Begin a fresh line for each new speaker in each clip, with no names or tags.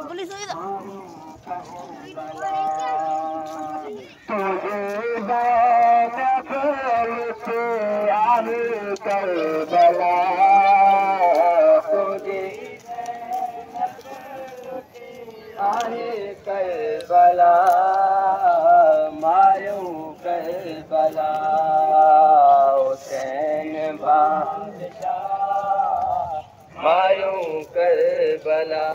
Police Karbala तुझे आहे Karbala मायूं करबला हुसैन बादशाह मायूं करबला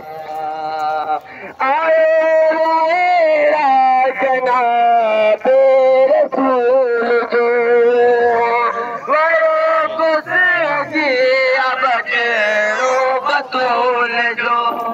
आए जनाब रसूल जो बतूल जो बतूल जो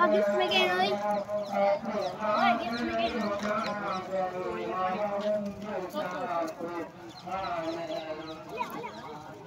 Gift again, Gift again.